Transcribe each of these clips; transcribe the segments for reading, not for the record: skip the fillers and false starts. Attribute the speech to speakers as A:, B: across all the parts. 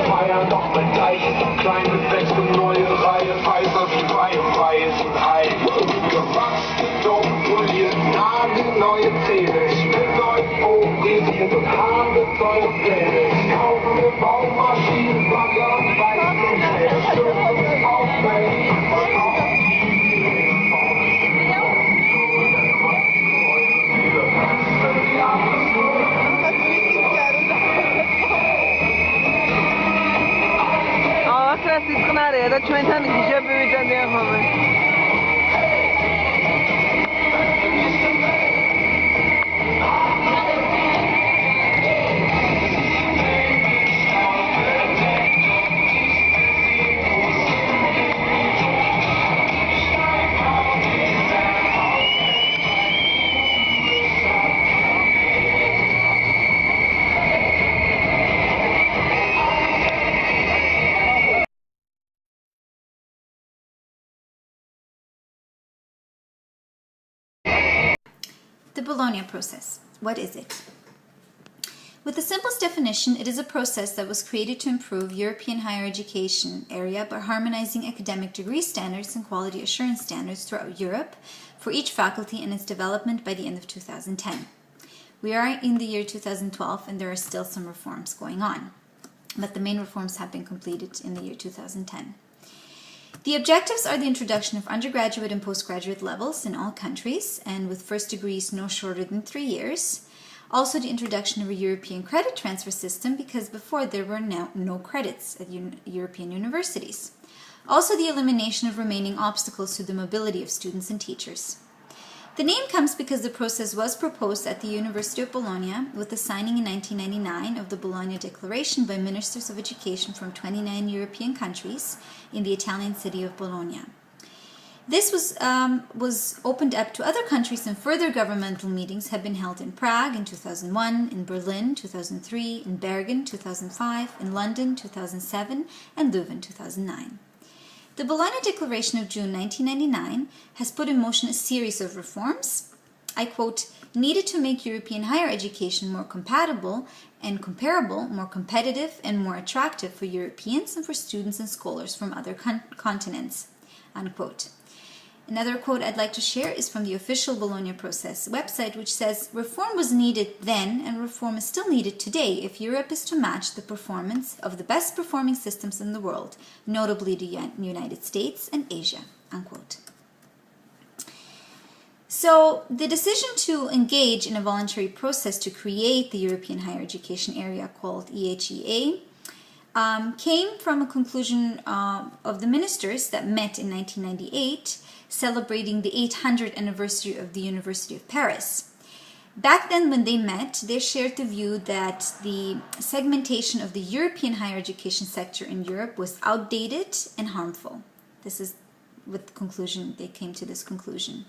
A: feiern doch mit Deich. Klein mit Wechsel, neue Reihe, heißer wie Reihe, Reihe ist Ei. Gewachsen, doof, poliert, nagelneue Zähne. Ich bin neu orientiert und habe neue Pläne. Ich kaufe mir Baumaschinen, Bagger, Beißen und Schäden. Schön aufwärts.
B: صدق نره یا چون تن گیجه ببیدن یا همه
C: The Bologna process. What is it? With the simplest definition, it is a process that was created to improve European higher education area by harmonizing academic degree standards and quality assurance standards throughout Europe for each faculty and its development by the end of 2010. We are in the year 2012 and there are still some reforms going on, but the main reforms have been completed in the year 2010. The objectives are the introduction of undergraduate and postgraduate levels in all countries, and with first degrees no shorter than 3 years. Also the introduction of a European credit transfer system, because before there were no credits at European universities. Also the elimination of remaining obstacles to the mobility of students and teachers. The name comes because the process was proposed at the University of Bologna with the signing in 1999 of the Bologna Declaration by ministers of education from 29 European countries in the Italian city of Bologna. This was opened up to other countries, and further governmental meetings have been held in Prague in 2001, in Berlin 2003, in Bergen 2005, in London 2007, and Leuven 2009. The Bologna Declaration of June 1999 has put in motion a series of reforms, I quote, needed to make European higher education more compatible and comparable, more competitive and more attractive for Europeans and for students and scholars from other continents, unquote. Another quote I'd like to share is from the official Bologna Process website, which says, reform was needed then and reform is still needed today if Europe is to match the performance of the best performing systems in the world, notably the United States and Asia, unquote. So the decision to engage in a voluntary process to create the European higher education area called EHEA came from a conclusion of the ministers that met in 1998, celebrating the 800th anniversary of the University of Paris. Back then, when they met, they shared the view that the segmentation of the European higher education sector in Europe was outdated and harmful. This is with the conclusion, they came to this conclusion.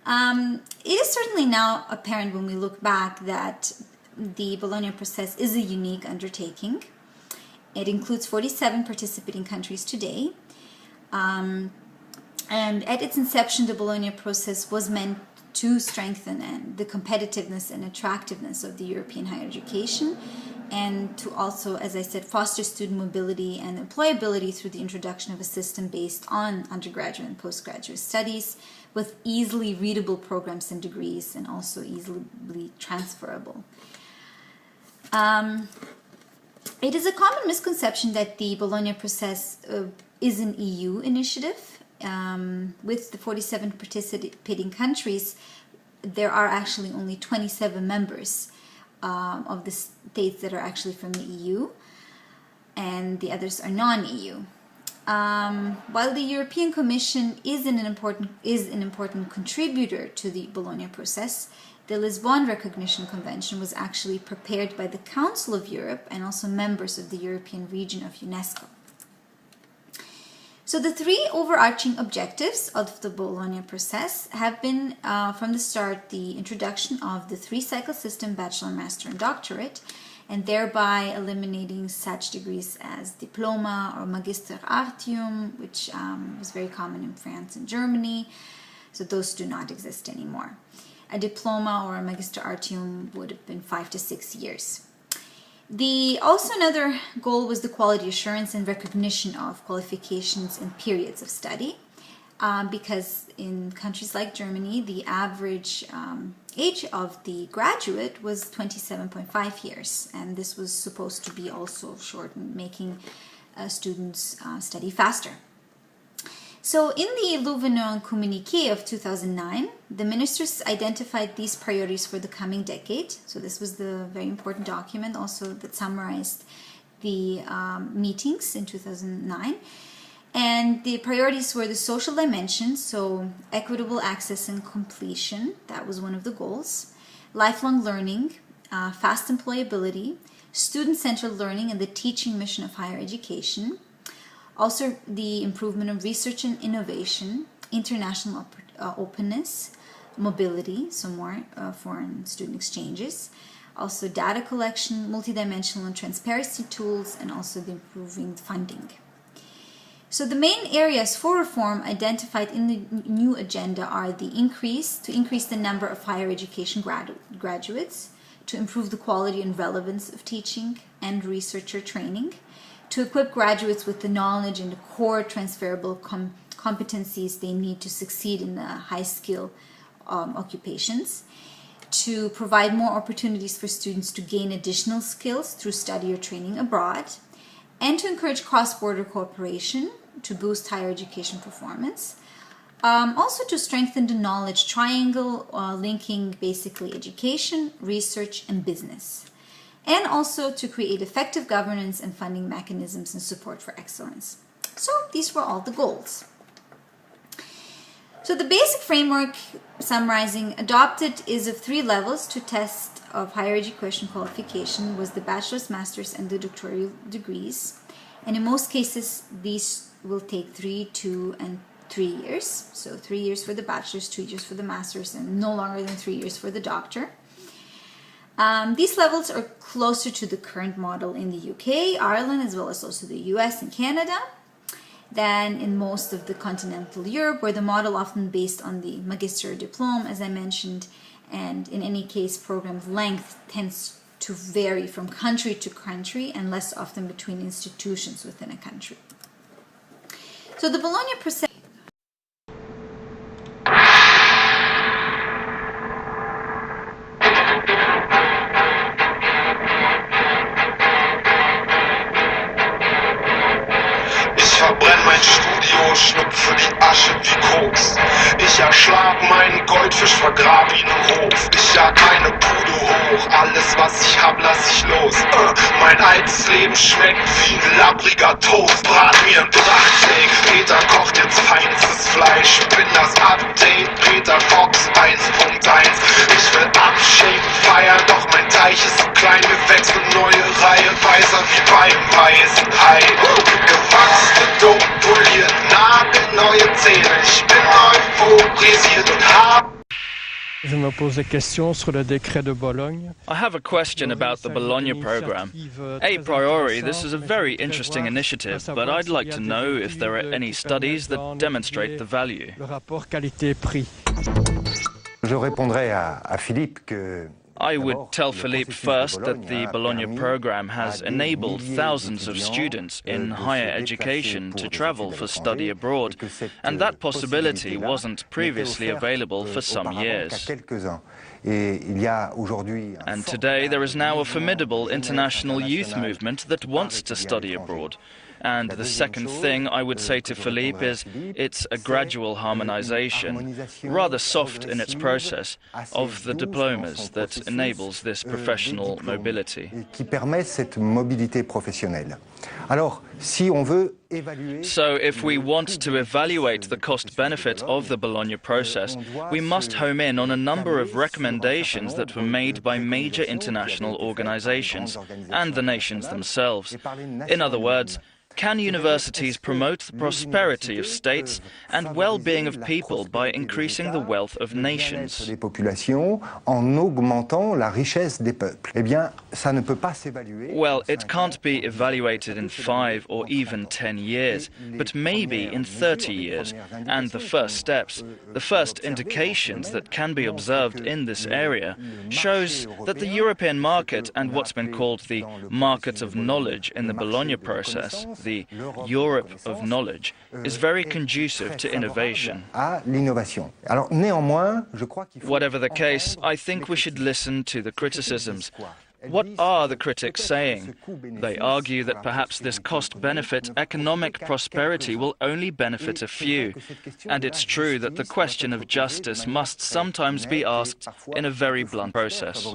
C: It is certainly now apparent when we look back that the Bologna process is a unique undertaking. It includes 47 participating countries today. And at its inception, the Bologna process was meant to strengthen the competitiveness and attractiveness of the European higher education, and to also, as I said, foster student mobility and employability through the introduction of a system based on undergraduate and postgraduate studies with easily readable programs and degrees, and also easily transferable. It is a common misconception that the Bologna process is an EU initiative. With the 47 participating countries, there are actually only 27 members of the states that are actually from the EU, and the others are non-EU. While the European Commission is an important contributor to the Bologna process, the Lisbon Recognition Convention was actually prepared by the Council of Europe and also members of the European region of UNESCO. So the three overarching objectives of the Bologna process have been, from the start, the introduction of the three-cycle system, bachelor, master, and doctorate, and thereby eliminating such degrees as diploma or magister artium, which was very common in France and Germany. So those do not exist anymore. A diploma or a magister artium would have been 5 to 6 years. Also another goal was the quality assurance and recognition of qualifications in periods of study, because in countries like Germany, the average age of the graduate was 27.5 years, and this was supposed to be also shortened, making students study faster. So in the Louvain Communiqué of 2009, the ministers identified these priorities for the coming decade. So this was the very important document also that summarized the meetings in 2009. And the priorities were the social dimension, so equitable access and completion, that was one of the goals, lifelong learning, fast employability, student-centered learning and the teaching mission of higher education, also the improvement of research and innovation, international openness, mobility, so more foreign student exchanges, also data collection, multidimensional and transparency tools, and also the improving funding. So the main areas for reform identified in the new agenda are to increase the number of higher education graduates, to improve the quality and relevance of teaching and researcher training, to equip graduates with the knowledge and the core transferable competencies they need to succeed in the high-skill occupations, to provide more opportunities for students to gain additional skills through study or training abroad, and to encourage cross-border cooperation to boost higher education performance. Also to strengthen the knowledge triangle linking basically education, research, and business. And also to create effective governance and funding mechanisms and support for excellence. So these were all the goals. So the basic framework, summarizing, adopted is of 3 levels to test of higher education qualification was the bachelor's, master's, and the doctoral degrees. And in most cases, these will take 3, 2, and 3 years. So 3 years for the bachelor's, 2 years for the master's, and no longer than 3 years for the doctor. These levels are closer to the current model in the UK, Ireland, as well as also the US and Canada, than in most of the continental Europe, where the model often based on the magister diploma, as I mentioned, and in any case, program length tends to vary from country to country and less often between institutions within a country. So the Bologna process.
A: Verbrenn mein Studio, schlüpfe die Asche wie Koks. Ich erschlag meinen Goldfisch, vergrab ihn im Hof. Ich jag meine Bude hoch, alles was ich hab, lass ich los. Mein altes Leben schmeckt wie ein labbriger Toast. Brat mir ein Prachtsteak, Peter kocht jetzt feinstes Fleisch. Bin das Update, Peter Fox 1.1. Ich will abshaken, feiern, doch mein Teich ist zu klein. Wir wechseln neue Reihe, weißer wie beim weißen Hai. Gewachsene Dope, poliert, nagelneue Zähne. Ich bin euphorisiert und hab.
D: Je me pose des questions sur le décret de Bologne.
E: I have a question about the Bologna program. A priori, this is a very interesting initiative, but I'd like to know if there are any studies that demonstrate the value.
D: Le rapport qualité-prix.
F: Je répondrai à Philippe que
E: I would tell Philippe first that the Bologna program has enabled thousands of students in higher education to travel for study abroad, and that possibility wasn't previously available for some years. And today there is now a formidable international youth movement that wants to study abroad. And the second thing I would say to Philippe is it's a gradual harmonization, rather soft in its process, of the diplomas that enables this professional mobility. So if we want to evaluate the cost-benefit of the Bologna process, we must home in on a number of recommendations that were made by major international organizations and the nations themselves. In other words, Can universities promote the prosperity of states and well-being of people by increasing the wealth of nations?
F: des populations en augmentant la richesse des peuples. Eh bien, ça ne peut pas s'évaluer.
E: Well, it can't be evaluated in 5 or even 10 years, but maybe in 30 years. And the first steps, the first indications that can be observed in this area, shows that the European market and what's been called the market of knowledge in the Bologna process, the Europe of knowledge, is very conducive to innovation. Whatever the case, I think we should listen to the criticisms. What are the critics saying? They argue that perhaps this cost-benefit economic prosperity will only benefit a few. And it's true that the question of justice must sometimes be asked in a very blunt process.